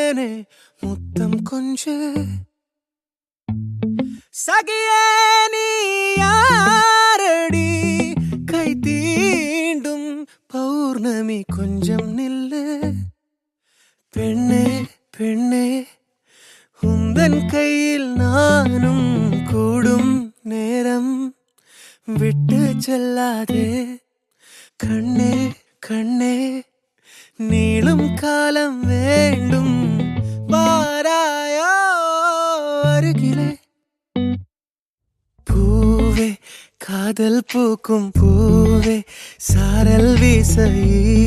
தேனே முத்தம் கொஞ்சு சகியே நீ யாரடி கை தீண்டும் பௌர்ணமி கொஞ்சம் நில்லு பெண்ணே பெண்ணே உந்தன் கையில் நானும் கூடும் நேரம் விட்டு செல்லாதே கண்ணே கண்ணே நீளும் காலம் வேண்டும் வாராயோ அருகிலே பூவே காதல் பூக்கும் பூவே சாரல் வீச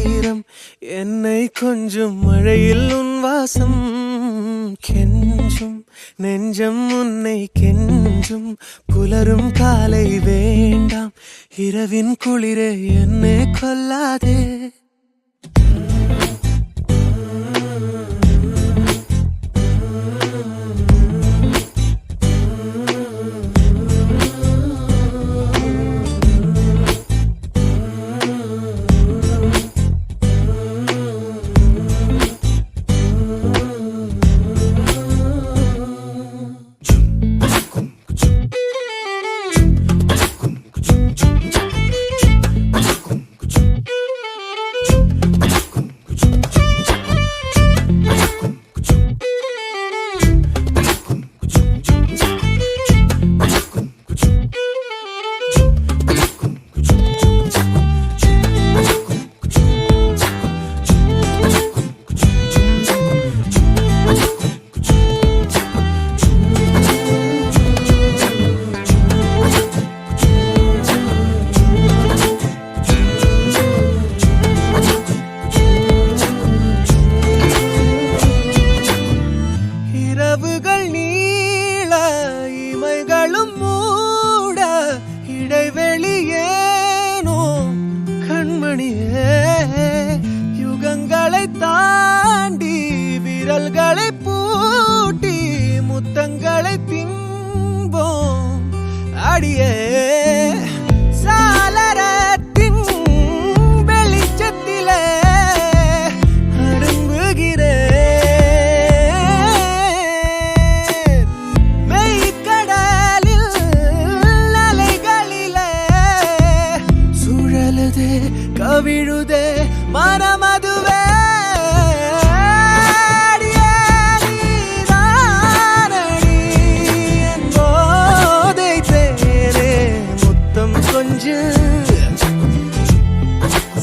ஈரம் என்னை கொஞ்சம் மழையில் உன் வாசம் கெஞ்சும் நெஞ்சம் உன்னை கெஞ்சும் புலரும் காலை வேண்டாம் இரவின் குளிரே என்னை கொல்லாதே யுகங்களை தாண்டி விரல்களை பூட்டி முத்தங்களை திம்போம் அடியே சாளரத்தின் வெளிச்சத்திலே அரும்புகிறேன் மெய்க்கடலில் அலைகளிலே சுழலுதே கவிழுதே மனமதுவே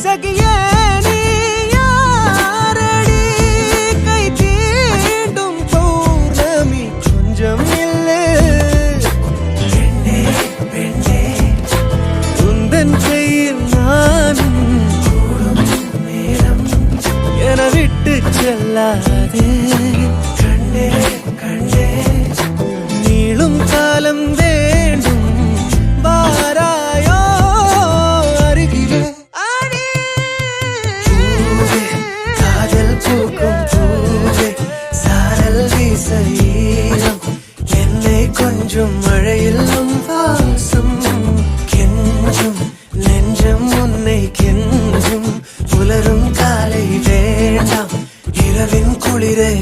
சகியே நீ யாரடி கை தீண்டும் பௌர்ணமி கொஞ்சம் இல்லை பெண்ணே பெண்ணே உந்தன் கையில் நானும் கூடும் நேரம் என விட்டு செல்லாதே கண்ணே கண்ணே நீளும் காலம் வேண்டும் வாராயோ அருகிலே பூக்கும் பூவே சாரல் வீச ஈரம் என்னை கொஞ்சம் மழையில் உன் வாசம் கெஞ்சும் நெஞ்சம் உன்னை கெஞ்சும் புலரும் காலை வேண்டாம் இரவின் குளிரை